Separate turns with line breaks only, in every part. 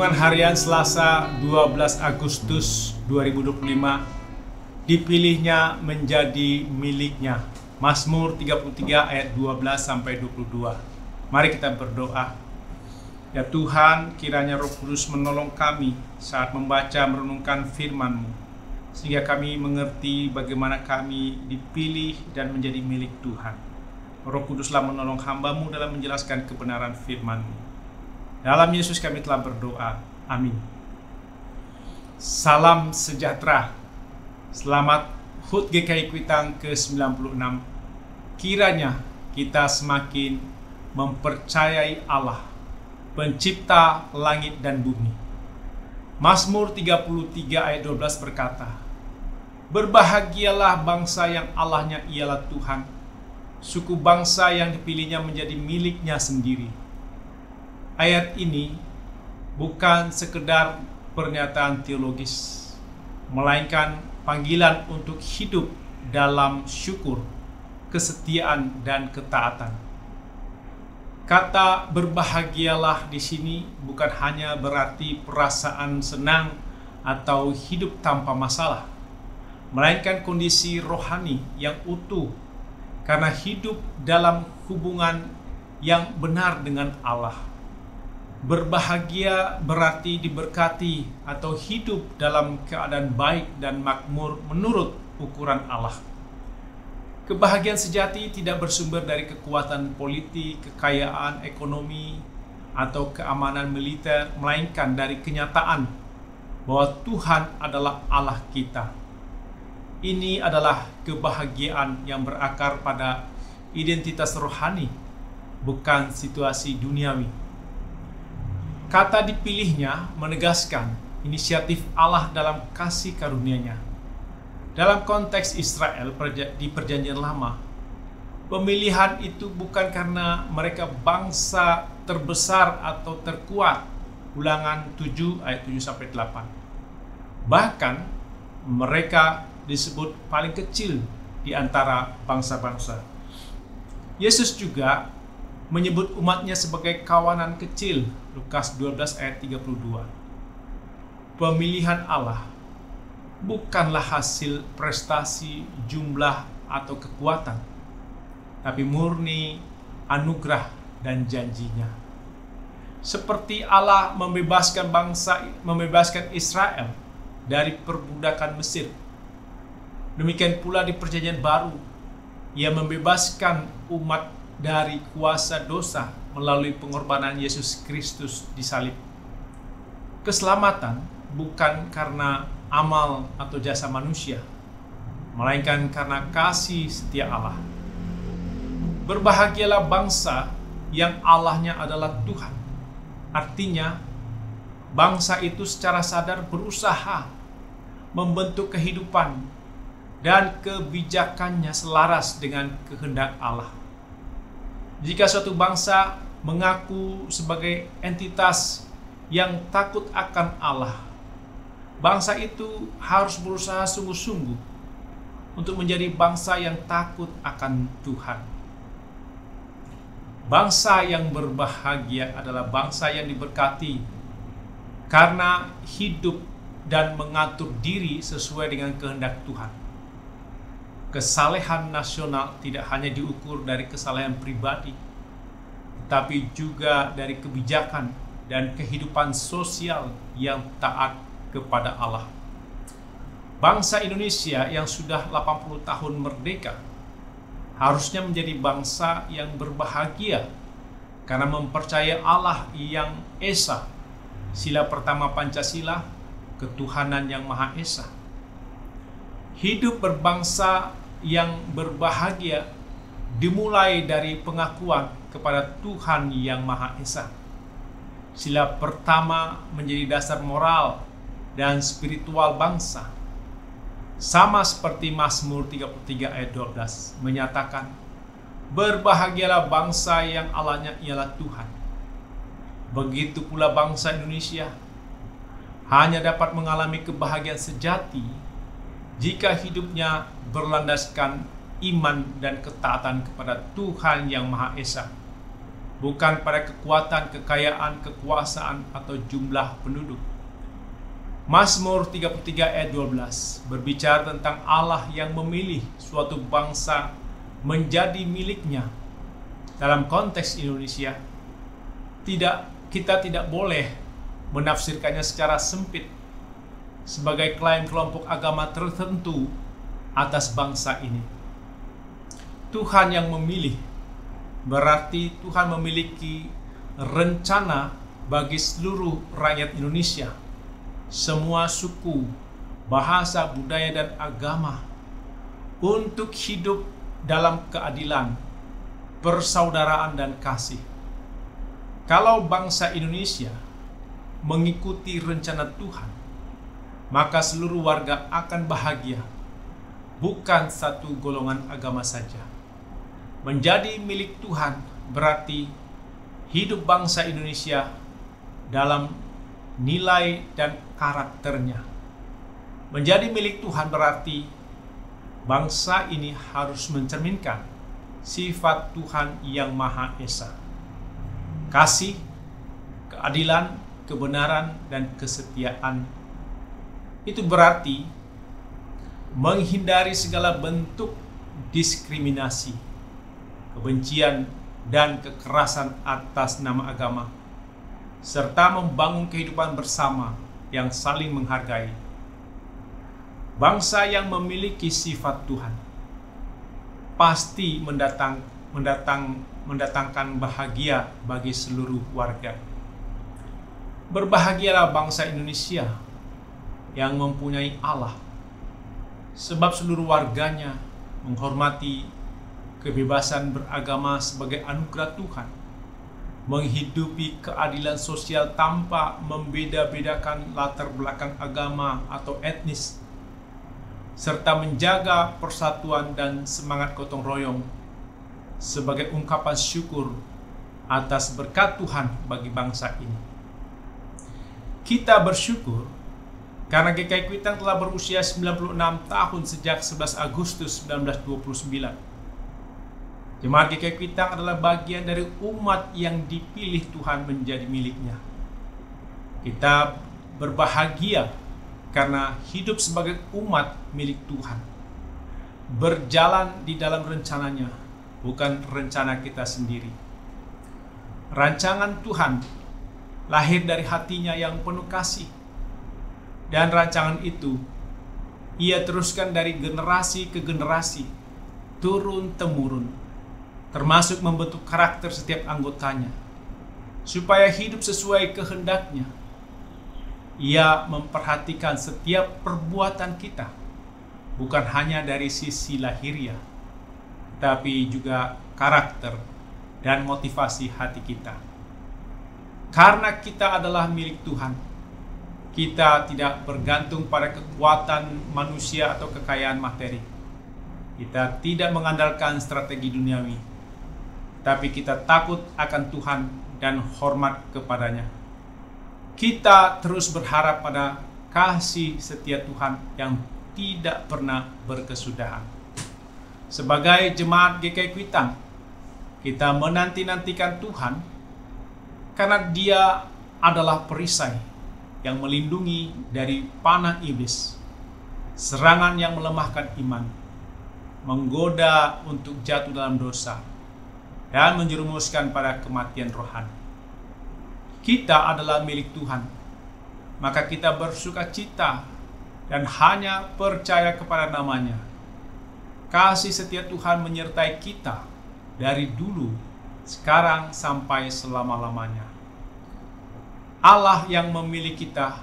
Renungan Harian Selasa 12 Agustus 2025, dipilihnya menjadi miliknya. Mazmur 33 ayat 12-22. Mari kita berdoa. Ya Tuhan, kiranya Roh Kudus menolong kami saat membaca merenungkan firman-Mu, sehingga kami mengerti bagaimana kami dipilih dan menjadi milik Tuhan. Roh Kuduslah menolong hamba-Mu dalam menjelaskan kebenaran firman-Mu. Dalam Yesus kami telah berdoa. Amin. Salam sejahtera. Selamat HUT GKI Kuitang ke-96. Kiranya kita semakin mempercayai Allah, pencipta langit dan bumi. Mazmur 33 ayat 12 berkata, "Berbahagialah bangsa yang Allahnya ialah Tuhan, suku bangsa yang dipilihnya menjadi miliknya sendiri." Ayat ini bukan sekedar pernyataan teologis, melainkan panggilan untuk hidup dalam syukur, kesetiaan, dan ketaatan. Kata berbahagialah di sini bukan hanya berarti perasaan senang atau hidup tanpa masalah, melainkan kondisi rohani yang utuh karena hidup dalam hubungan yang benar dengan Allah. Berbahagia berarti diberkati atau hidup dalam keadaan baik dan makmur menurut ukuran Allah. Kebahagiaan sejati tidak bersumber dari kekuatan politik, kekayaan ekonomi, atau keamanan militer, melainkan dari kenyataan bahwa Tuhan adalah Allah kita. Ini adalah kebahagiaan yang berakar pada identitas rohani, bukan situasi duniawi. Kata dipilihnya menegaskan inisiatif Allah dalam kasih karunia-Nya. Dalam konteks Israel di Perjanjian Lama, pemilihan itu bukan karena mereka bangsa terbesar atau terkuat. Ulangan 7 ayat 7-8. Bahkan mereka disebut paling kecil di antara bangsa-bangsa. Yesus juga menyebut umatnya sebagai kawanan kecil, Lukas 12 ayat 32. Pemilihan Allah bukanlah hasil prestasi, jumlah, atau kekuatan, tapi murni anugerah dan janjinya. Seperti Allah membebaskan Israel dari perbudakan Mesir, demikian pula di Perjanjian Baru, Ia membebaskan umat dari kuasa dosa melalui pengorbanan Yesus Kristus di salib. Keselamatan bukan karena amal atau jasa manusia, melainkan karena kasih setia Allah. Berbahagialah bangsa yang Allahnya adalah Tuhan. Artinya, bangsa itu secara sadar berusaha membentuk kehidupan dan kebijakannya selaras dengan kehendak Allah. Jika suatu bangsa mengaku sebagai entitas yang takut akan Allah, bangsa itu harus berusaha sungguh-sungguh untuk menjadi bangsa yang takut akan Tuhan. Bangsa yang berbahagia adalah bangsa yang diberkati karena hidup dan mengatur diri sesuai dengan kehendak Tuhan. Kesalehan nasional tidak hanya diukur dari kesalehan pribadi, tapi juga dari kebijakan dan kehidupan sosial yang taat kepada Allah. Bangsa Indonesia yang sudah 80 tahun merdeka harusnya menjadi bangsa yang berbahagia karena mempercayai Allah yang Esa, sila pertama Pancasila, ketuhanan yang Maha Esa. Hidup berbangsa yang berbahagia dimulai dari pengakuan kepada Tuhan yang Maha Esa. Sila pertama menjadi dasar moral dan spiritual bangsa. Sama seperti Mazmur 33 ayat 12 menyatakan, "Berbahagialah bangsa yang Allahnya ialah Tuhan." Begitu pula bangsa Indonesia hanya dapat mengalami kebahagiaan sejati jika hidupnya berlandaskan iman dan ketaatan kepada Tuhan yang Maha Esa. bukan pada kekuatan, kekayaan, kekuasaan, atau jumlah penduduk. Mazmur 33 ayat 12 berbicara tentang Allah yang memilih suatu bangsa menjadi miliknya. Dalam konteks Indonesia, kita tidak boleh menafsirkannya secara sempit sebagai klaim kelompok agama tertentu atas bangsa ini. Tuhan yang memilih berarti Tuhan memiliki rencana bagi seluruh rakyat Indonesia, semua suku, bahasa, budaya, dan agama, untuk hidup dalam keadilan, persaudaraan, dan kasih. Kalau bangsa Indonesia mengikuti rencana Tuhan, maka seluruh warga akan bahagia, bukan satu golongan agama saja. Menjadi milik Tuhan berarti hidup bangsa Indonesia dalam nilai dan karakternya. Menjadi milik Tuhan berarti bangsa ini harus mencerminkan sifat Tuhan yang Maha Esa. Kasih, keadilan, kebenaran, dan kesetiaan. Itu berarti menghindari segala bentuk diskriminasi, kebencian, dan kekerasan atas nama agama, serta membangun kehidupan bersama yang saling menghargai. Bangsa yang memiliki sifat Tuhan pasti mendatangkan bahagia bagi seluruh warga. Berbahagialah bangsa Indonesia yang mempunyai Allah, sebab seluruh warganya menghormati kebebasan beragama sebagai anugerah Tuhan, menghidupi keadilan sosial tanpa membeda-bedakan latar belakang agama atau etnis, serta menjaga persatuan dan semangat gotong royong sebagai ungkapan syukur atas berkat Tuhan bagi bangsa ini. Kita bersyukur karena GKI Kuitang telah berusia 96 tahun sejak 11 Agustus 1929. Jemaat GKI Kuitang adalah bagian dari umat yang dipilih Tuhan menjadi miliknya. Kita berbahagia karena hidup sebagai umat milik Tuhan, berjalan di dalam rencananya, bukan rencana kita sendiri. Rancangan Tuhan lahir dari hatinya yang penuh kasih, dan rancangan itu Ia teruskan dari generasi ke generasi, turun-temurun, termasuk membentuk karakter setiap anggotanya, supaya hidup sesuai kehendaknya. Ia memperhatikan setiap perbuatan kita, bukan hanya dari sisi lahiriah, tapi juga karakter dan motivasi hati kita. Karena kita adalah milik Tuhan, kita tidak bergantung pada kekuatan manusia atau kekayaan materi. Kita tidak mengandalkan strategi duniawi, tapi kita takut akan Tuhan dan hormat kepadanya. Kita terus berharap pada kasih setia Tuhan yang tidak pernah berkesudahan. Sebagai jemaat GKI Kuitang, kita menanti-nantikan Tuhan karena Dia adalah perisai yang melindungi dari panah iblis, serangan yang melemahkan iman, menggoda untuk jatuh dalam dosa, dan menjerumuskan pada kematian rohani. Kita adalah milik Tuhan, maka kita bersuka-cita dan hanya percaya kepada namanya. Kasih setia Tuhan menyertai kita dari dulu, sekarang, sampai selama-lamanya. Allah yang memilih kita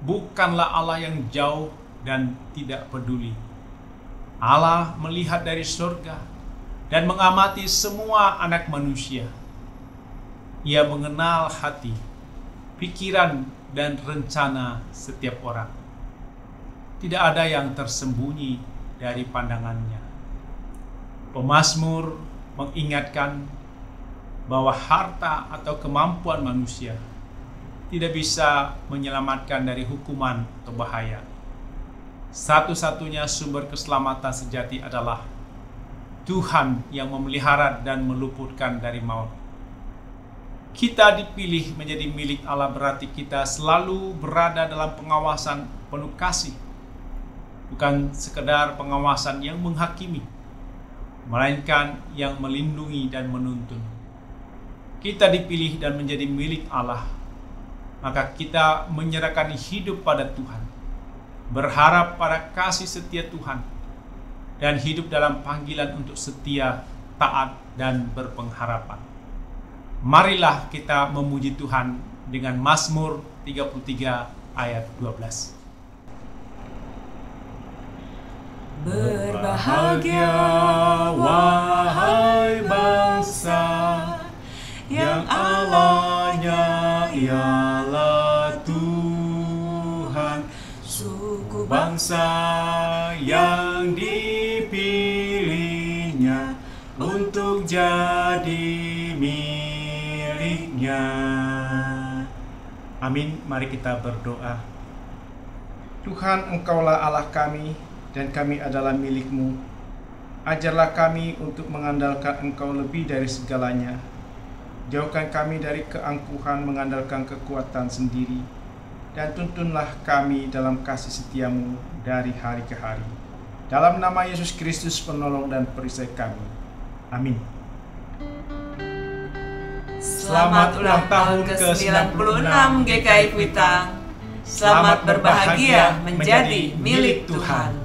bukanlah Allah yang jauh dan tidak peduli. Allah melihat dari surga dan mengamati semua anak manusia. Ia mengenal hati, pikiran, dan rencana setiap orang. Tidak ada yang tersembunyi dari pandangannya. Pemazmur mengingatkan bahwa harta atau kemampuan manusia tidak bisa menyelamatkan dari hukuman atau bahaya. Satu-satunya sumber keselamatan sejati adalah Tuhan yang memelihara dan meluputkan dari maut. Kita dipilih menjadi milik Allah berarti kita selalu berada dalam pengawasan penuh kasih. Bukan sekedar pengawasan yang menghakimi, melainkan yang melindungi dan menuntun. Kita dipilih dan menjadi milik Allah, maka kita menyerahkan hidup pada Tuhan, berharap pada kasih setia Tuhan, dan hidup dalam panggilan untuk setia, taat, dan berpengharapan. Marilah kita memuji Tuhan dengan Mazmur 33 ayat 12.
Berbahagia wahai bangsa yang Allahnya ialah Tuhan, suku bangsa yang dipilihnya untuk jadi miliknya.
Amin. Mari kita berdoa. Tuhan, Engkaulah Allah kami dan kami adalah milik-Mu. Ajarlah kami untuk mengandalkan Engkau lebih dari segalanya. Jauhkan kami dari keangkuhan mengandalkan kekuatan sendiri, dan tuntunlah kami dalam kasih setia-Mu dari hari ke hari. Dalam nama Yesus Kristus, penolong dan perisai kami. Amin.
Selamat ulang tahun ke-96 GKI Kuitang. Selamat berbahagia menjadi milik Tuhan.